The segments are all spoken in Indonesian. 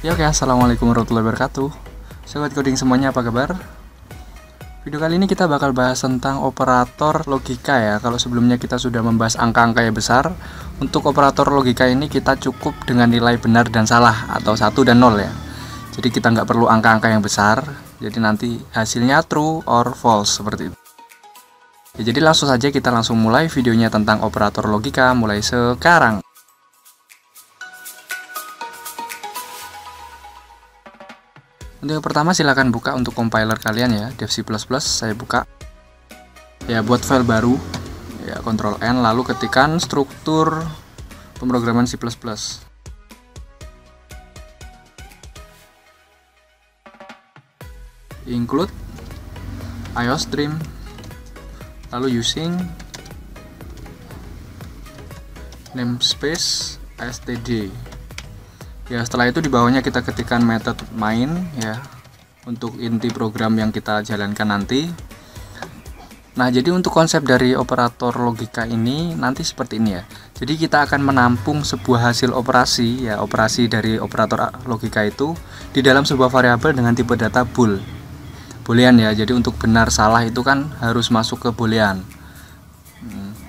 Ya oke, assalamualaikum warahmatullahi wabarakatuh. Sobat coding semuanya, apa kabar? Video kali ini kita bakal bahas tentang operator logika ya. Kalau sebelumnya kita sudah membahas angka-angka yang besar, untuk operator logika ini kita cukup dengan nilai benar dan salah atau 1 dan 0 ya. Jadi kita nggak perlu angka-angka yang besar. Jadi nanti hasilnya true or false seperti itu. Ya, jadi langsung saja kita langsung mulai videonya tentang operator logika mulai sekarang. Untuk yang pertama silahkan buka untuk compiler kalian ya, Dev C++, saya buka. Ya, buat file baru, ya Ctrl N, lalu ketikkan struktur pemrograman C++. Include IOStream, lalu using namespace std. Ya, setelah itu di bawahnya kita ketikkan method main ya untuk inti program yang kita jalankan nanti. Nah, jadi untuk konsep dari operator logika ini nanti seperti ini ya. Jadi kita akan menampung sebuah hasil operasi ya, operasi dari operator logika itu di dalam sebuah variabel dengan tipe data bool. Boolean ya. Jadi untuk benar salah itu kan harus masuk ke boolean.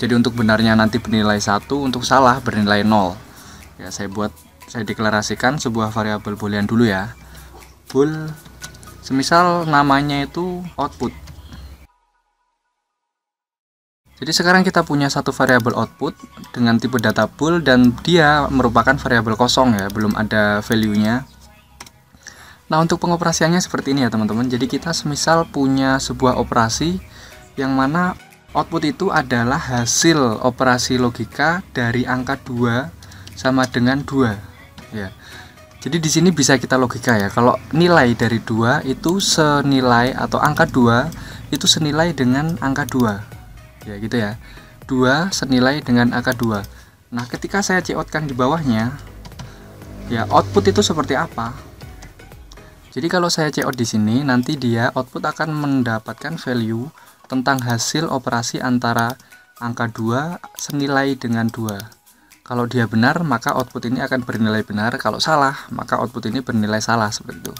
Jadi untuk benarnya nanti bernilai 1, untuk salah bernilai 0. Ya, saya deklarasikan sebuah variabel boolean dulu ya. Bool, semisal namanya itu output. Jadi sekarang kita punya satu variabel output dengan tipe data bool dan dia merupakan variabel kosong ya, belum ada value-nya. Nah, untuk pengoperasiannya seperti ini ya teman-teman. Jadi kita semisal punya sebuah operasi yang mana output itu adalah hasil operasi logika dari angka 2 sama dengan 2. Ya, jadi di sini bisa kita logika ya. Kalau nilai dari 2 itu senilai atau angka 2 itu senilai dengan angka 2. Ya gitu ya. 2 senilai dengan angka 2. Nah, ketika saya coutkan di bawahnya, ya output itu seperti apa? Jadi kalau saya cout di sini, nanti dia output akan mendapatkan value tentang hasil operasi antara angka 2 senilai dengan 2. Kalau dia benar, maka output ini akan bernilai benar. Kalau salah, maka output ini bernilai salah, seperti itu.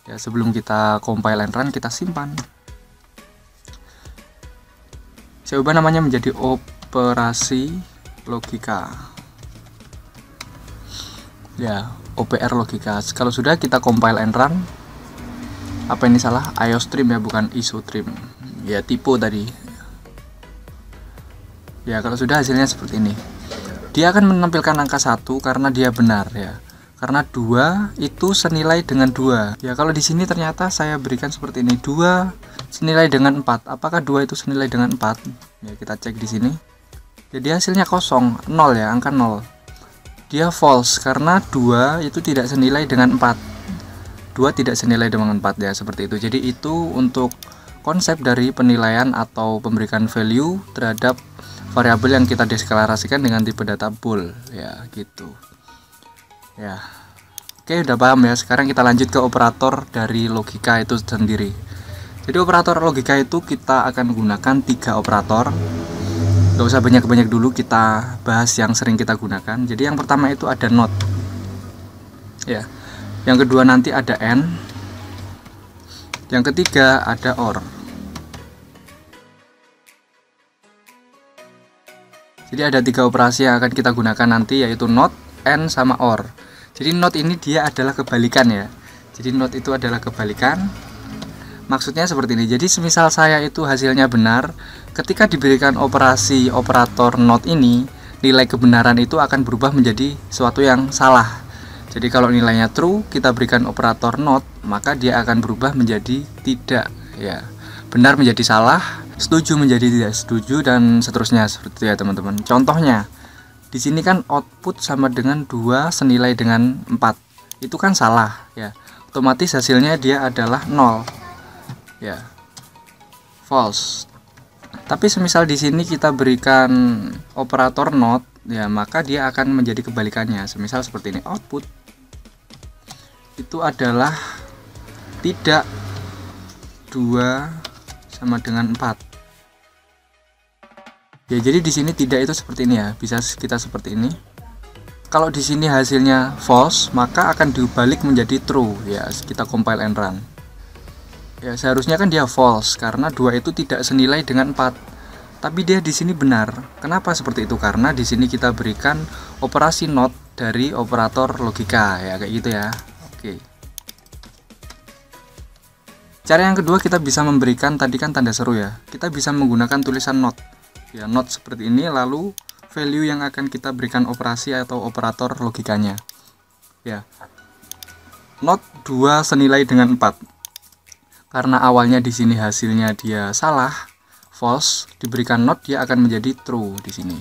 Ya, sebelum kita compile and run, kita simpan. Saya ubah namanya menjadi operasi logika. Ya, OPR logika. Kalau sudah kita compile and run, apa ini salah? IOStream ya, bukan isostream. Ya, tipe tadi. Ya, kalau sudah hasilnya seperti ini. Dia akan menampilkan angka 1 karena dia benar ya. Karena 2 itu senilai dengan 2. Ya, kalau di sini ternyata saya berikan seperti ini. 2 senilai dengan 4. Apakah 2 itu senilai dengan 4? Ya, kita cek di sini. Jadi hasilnya kosong, 0 ya, angka 0. Dia false karena 2 itu tidak senilai dengan 4. 2 tidak senilai dengan 4 ya, seperti itu. Jadi itu untuk konsep dari penilaian atau pemberikan value terhadap variabel yang kita deklarasikan dengan tipe data bool ya, gitu ya. Oke, udah paham ya. Sekarang kita lanjut ke operator dari logika itu sendiri. Jadi operator logika itu kita akan gunakan 3 operator. Gak usah banyak-banyak dulu, kita bahas yang sering kita gunakan. Jadi yang pertama itu ada not ya, yang kedua nanti ada and, yang ketiga ada or. Jadi ada 3 operasi yang akan kita gunakan nanti, yaitu not, and, sama or. Jadi not ini dia adalah kebalikan ya. Jadi not itu adalah kebalikan. Maksudnya seperti ini. Jadi semisal saya itu hasilnya benar, ketika diberikan operasi operator not ini, nilai kebenaran itu akan berubah menjadi sesuatu yang salah. Jadi kalau nilainya true, kita berikan operator not, maka dia akan berubah menjadi tidak ya. Benar menjadi salah, setuju menjadi tidak setuju, dan seterusnya seperti itu ya teman-teman. Contohnya di sini kan output sama dengan 2 senilai dengan 4. Itu kan salah ya. Otomatis hasilnya dia adalah 0 ya. False. Tapi semisal di sini kita berikan operator not ya, maka dia akan menjadi kebalikannya. Semisal seperti ini, output itu adalah tidak 2 sama dengan 4. Ya, jadi di sini tidak itu seperti ini ya. Bisa kita seperti ini. Kalau di sini hasilnya false, maka akan dibalik menjadi true ya. Kita compile and run. Ya, seharusnya kan dia false karena 2 itu tidak senilai dengan 4. Tapi dia di sini benar. Kenapa seperti itu? Karena di sini kita berikan operasi not dari operator logika ya, kayak gitu ya. Oke. Cara yang kedua, kita bisa memberikan, tadi kan tanda seru ya. Kita bisa menggunakan tulisan not. Ya, not seperti ini, lalu value yang akan kita berikan operasi atau operator logikanya. Ya. Not 2 senilai dengan 4. Karena awalnya di sini hasilnya dia salah, false, diberikan not, dia akan menjadi true di sini.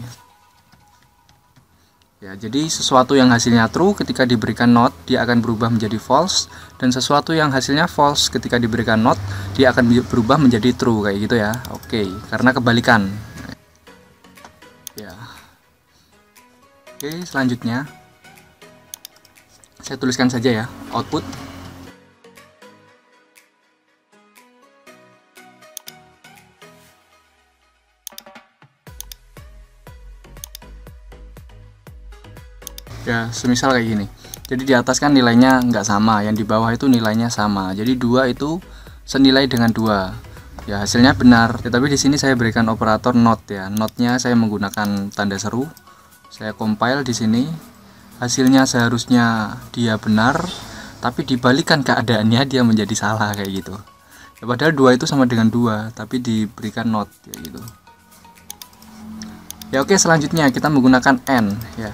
Ya, jadi sesuatu yang hasilnya true ketika diberikan not, dia akan berubah menjadi false, dan sesuatu yang hasilnya false ketika diberikan not, dia akan berubah menjadi true, kayak gitu ya. Oke, karena kebalikan. Ya. Oke, selanjutnya saya tuliskan saja ya, output. Ya, semisal kayak gini. Jadi di atas kan nilainya nggak sama, yang di bawah itu nilainya sama. Jadi 2 itu senilai dengan 2. Ya, hasilnya benar. Tetapi di sini saya berikan operator not ya. Notnya saya menggunakan tanda seru. Saya compile di sini. Hasilnya seharusnya dia benar, tapi dibalikan keadaannya dia menjadi salah kayak gitu. Ya, padahal 2 itu sama dengan 2, tapi diberikan not kayak gitu. Ya, oke, selanjutnya kita menggunakan AND ya.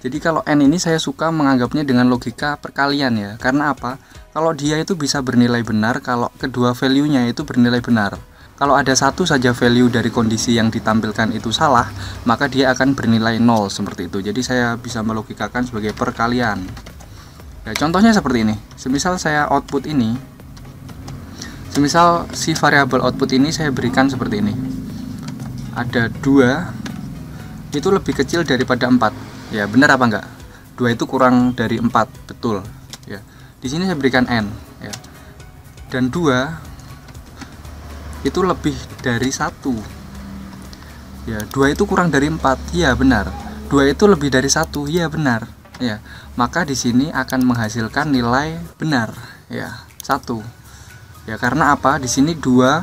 Jadi kalau AND ini saya suka menganggapnya dengan logika perkalian ya. Karena apa? Kalau dia itu bisa bernilai benar kalau kedua value-nya itu bernilai benar. Kalau ada satu saja value dari kondisi yang ditampilkan itu salah, maka dia akan bernilai 0 seperti itu. Jadi saya bisa melogikakan sebagai perkalian. Ya, contohnya seperti ini. Semisal saya output ini, semisal si variabel output ini saya berikan seperti ini. Ada 2 itu lebih kecil daripada 4. Ya, benar apa enggak? 2 itu kurang dari 4, betul. Ya. Di sini saya berikan n ya. Dan 2 itu lebih dari 1. Ya, 2 itu kurang dari 4. Iya, benar. 2 itu lebih dari 1. Iya, benar. Ya. Maka di sini akan menghasilkan nilai benar ya, 1. Ya, karena apa? Di sini 2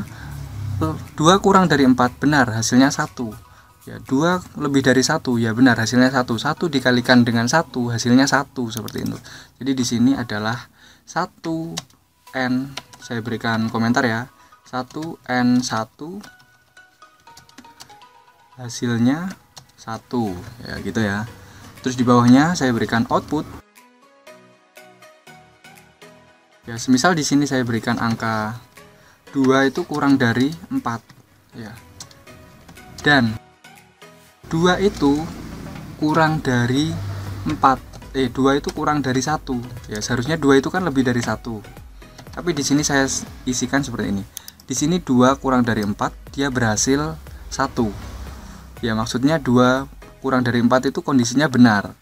kurang dari 4, benar, hasilnya 1. Ya, 2 lebih dari 1, ya benar, hasilnya 1. 1 dikalikan dengan 1, hasilnya 1, seperti itu. Jadi di sini adalah 1n, saya berikan komentar ya, 1n1 hasilnya 1 ya, gitu ya. Terus di bawahnya saya berikan output. Ya, semisal di sini saya berikan angka 2 itu kurang dari 4 ya. Dan 2 itu kurang dari 4. 2 itu kurang dari 1. Ya, seharusnya 2 itu kan lebih dari 1. Tapi di sini saya isikan seperti ini. Di sini 2 kurang dari 4, dia berhasil 1. Ya, maksudnya 2 kurang dari 4 itu kondisinya benar.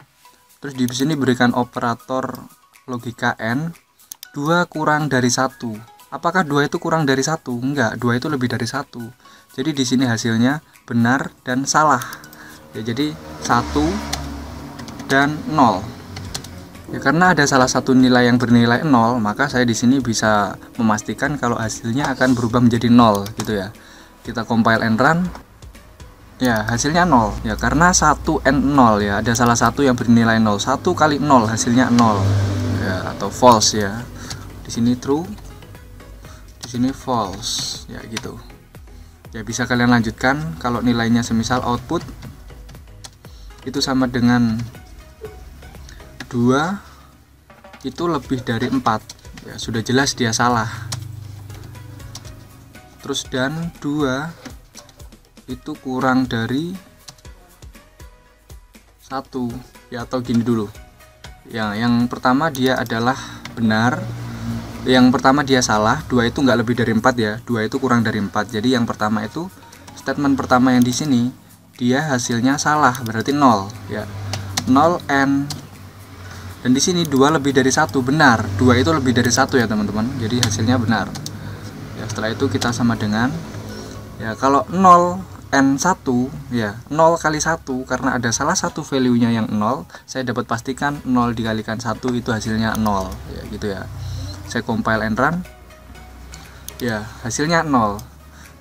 Terus di sini berikan operator logika n. 2 kurang dari 1. Apakah 2 itu kurang dari 1? Enggak, 2 itu lebih dari 1. Jadi di sini hasilnya benar dan salah. Ya, jadi 1 dan 0. Ya, karena ada salah satu nilai yang bernilai 0, maka saya di sini bisa memastikan kalau hasilnya akan berubah menjadi 0 gitu ya. Kita compile and run. Ya, hasilnya 0. Ya, karena 1 and 0 ya, ada salah satu yang bernilai 0. 1 kali 0 hasilnya 0. Ya, atau false ya. Di sini true. Di sini false. Ya, gitu. Ya, bisa kalian lanjutkan kalau nilainya semisal output itu sama dengan 2 itu lebih dari 4. Ya, sudah jelas dia salah. Terus dan 2 itu kurang dari 1. Ya, atau gini dulu. Yang pertama dia adalah benar. Yang pertama dia salah. 2 itu nggak lebih dari 4 ya. 2 itu kurang dari 4. Jadi yang pertama itu statement pertama yang di sini dia hasilnya salah, berarti 0 ya. 0 n. Dan di sini 2 lebih dari 1, benar. 2 itu lebih dari 1 ya, teman-teman. Jadi hasilnya benar. Ya, setelah itu kita sama dengan ya, kalau 0 N1 ya, 0 kali 1, karena ada salah satu value-nya yang 0, saya dapat pastikan 0 dikalikan 1 itu hasilnya 0 ya, gitu ya. Saya compile and run. Ya, hasilnya 0.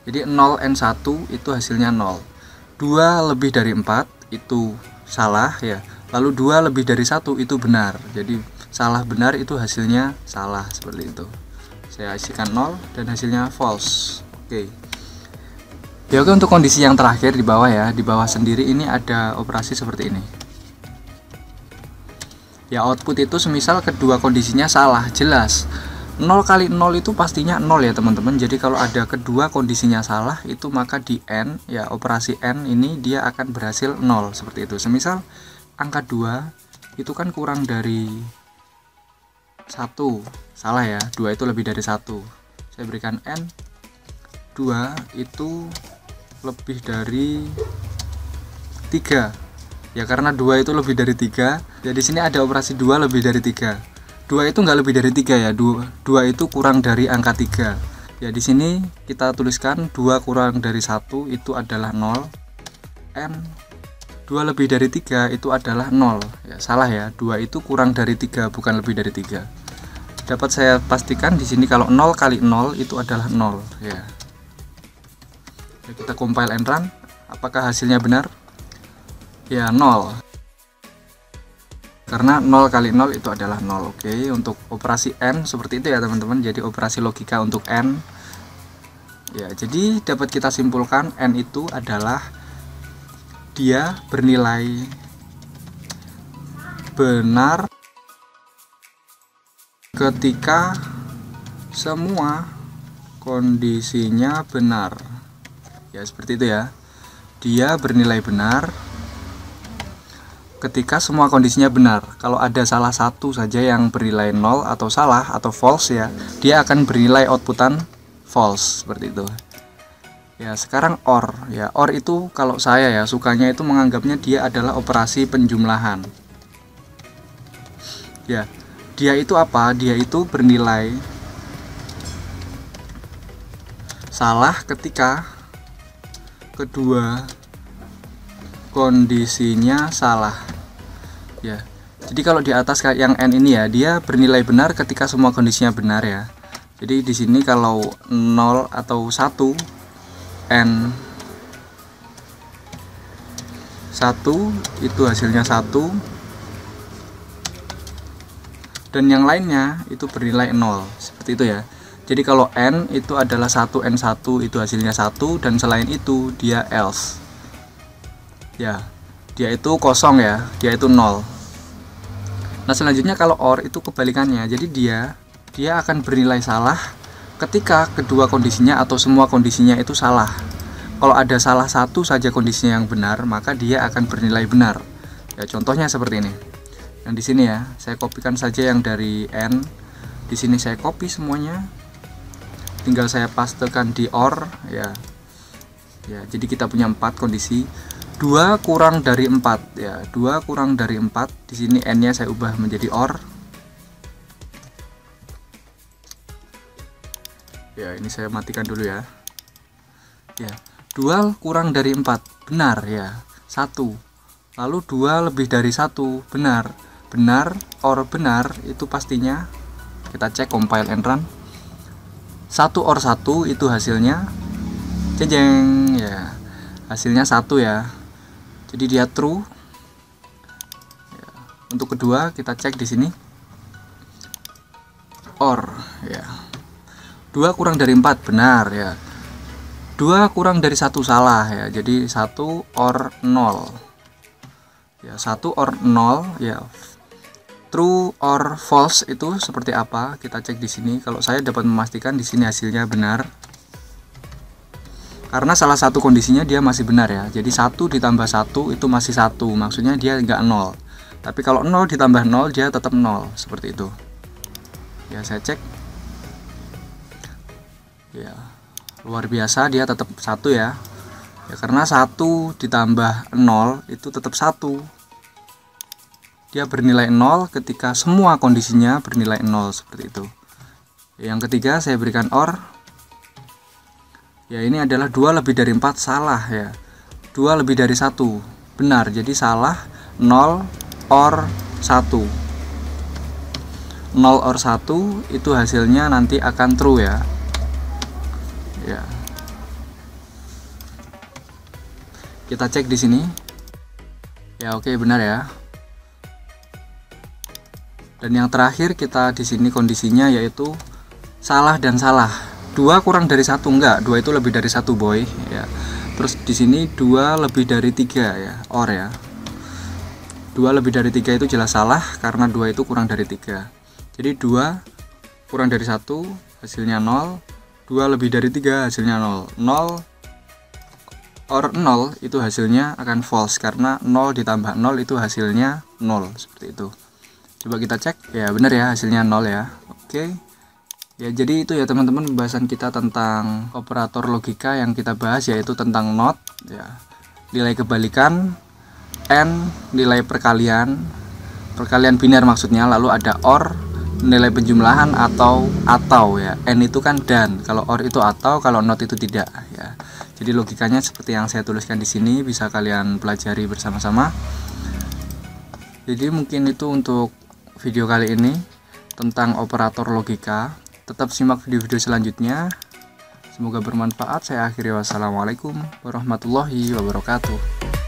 Jadi 0N1 itu hasilnya 0. 2 lebih dari 4 itu salah ya. Lalu 2 lebih dari 1 itu benar. Jadi salah benar itu hasilnya salah, seperti itu. Saya isikan 0 dan hasilnya false. Oke. Ya oke, untuk kondisi yang terakhir di bawah ya, di bawah sendiri ini ada operasi seperti ini. Ya, output itu semisal kedua kondisinya salah, jelas 0 kali 0 itu pastinya 0 ya teman-teman. Jadi kalau ada kedua kondisinya salah itu maka di N ya, operasi N ini dia akan berhasil 0 seperti itu. Semisal angka 2 itu kan kurang dari 1, salah ya, 2 itu lebih dari 1. Saya berikan N, 2 itu lebih dari 3 ya, karena 2 itu lebih dari 3 ya. Di sini ada operasi 2 lebih dari 3. 2 itu nggak lebih dari 3 ya, 2 itu kurang dari angka 3 ya. Di sini kita tuliskan 2 kurang dari 1 itu adalah 0. N 2 lebih dari 3 itu adalah 0 ya, salah ya, 2 itu kurang dari 3 bukan lebih dari 3. Dapat saya pastikan di sini kalau 0 kali 0 itu adalah 0 ya. Kita compile and run. Apakah hasilnya benar? Ya, 0. Karena 0 kali 0 itu adalah 0. Oke, untuk operasi N seperti itu ya teman-teman. Jadi operasi logika untuk N. Ya, jadi dapat kita simpulkan N itu adalah dia bernilai benar ketika semua kondisinya benar. Ya, seperti itu ya. Dia bernilai benar ketika semua kondisinya benar. Kalau ada salah satu saja yang bernilai 0 atau salah atau false ya, dia akan bernilai outputan false, seperti itu. Ya, sekarang OR ya. OR itu kalau saya ya sukanya itu menganggapnya dia adalah operasi penjumlahan. Ya, dia itu apa? Dia itu bernilai salah ketika kedua kondisinya salah ya. Jadi kalau di atas yang N ini ya, dia bernilai benar ketika semua kondisinya benar ya. Jadi di sini kalau 0 atau 1, N 1 itu hasilnya 1 dan yang lainnya itu bernilai 0, seperti itu ya. Jadi kalau N itu adalah 1N1 itu hasilnya 1 dan selain itu dia else. Ya, dia itu kosong ya, dia itu 0. Nah, selanjutnya kalau OR itu kebalikannya. Jadi dia akan bernilai salah ketika kedua kondisinya atau semua kondisinya itu salah. Kalau ada salah satu saja kondisinya yang benar, maka dia akan bernilai benar. Ya, contohnya seperti ini. Yang di sini ya, saya kopikan saja yang dari N. Di sini saya copy semuanya. Tinggal saya pastekan di OR ya. Ya, jadi kita punya 4 kondisi. 2 kurang dari 4 ya. 2 kurang dari 4. Di sini N-nya saya ubah menjadi OR. Ya, ini saya matikan dulu ya. Ya, 2 kurang dari 4 benar ya. 1. Lalu 2 lebih dari 1 benar. Benar OR benar itu pastinya kita cek compile and run. 1 OR 1 itu hasilnya jeng ya, hasilnya 1 ya. Jadi dia true ya. Untuk kedua kita cek di sini OR ya. 2 kurang dari 4 benar ya. 2 kurang dari 1 salah ya. Jadi 1 OR 0 ya. 1 OR 0 ya. True or false itu seperti apa? Kita cek di sini. Kalau saya dapat memastikan di sini hasilnya benar. Karena salah satu kondisinya dia masih benar ya. Jadi 1 ditambah 1 itu masih 1. Maksudnya dia enggak 0. Tapi kalau 0 ditambah 0 dia tetap 0. Seperti itu. Ya, saya cek. Ya, luar biasa, dia tetap 1 ya. Ya, karena 1 ditambah 0 itu tetap 1. Dia bernilai 0 ketika semua kondisinya bernilai 0, seperti itu. Yang ketiga saya berikan OR. Ya, ini adalah 2 lebih dari 4 salah ya. 2 lebih dari 1 benar, jadi salah 0 or 1. 0 or 1 itu hasilnya nanti akan true ya. Ya. Kita cek di sini. Ya, oke, benar ya. Dan yang terakhir kita di sini kondisinya yaitu salah dan salah. 2 kurang dari 1 enggak, 2 itu lebih dari 1 boy ya. Terus di sini 2 lebih dari 3 ya, or ya. 2 lebih dari 3 itu jelas salah karena 2 itu kurang dari 3. Jadi 2 kurang dari 1 hasilnya 0, 2 lebih dari 3 hasilnya 0. 0 or 0 itu hasilnya akan false karena 0 ditambah 0 itu hasilnya 0, seperti itu. Coba kita cek, ya benar ya, hasilnya 0 ya. Oke. Ya, jadi itu ya teman-teman pembahasan kita tentang operator logika yang kita bahas, yaitu tentang NOT ya, nilai kebalikan, AND nilai perkalian biner maksudnya, lalu ada OR nilai penjumlahan atau ya. AND itu kan dan, kalau OR itu atau, kalau NOT itu tidak ya. Jadi logikanya seperti yang saya tuliskan di sini, bisa kalian pelajari bersama-sama. Jadi mungkin itu untuk video kali ini tentang operator logika. Tetap simak video-video selanjutnya. Semoga bermanfaat. Saya akhiri, wassalamualaikum warahmatullahi wabarakatuh.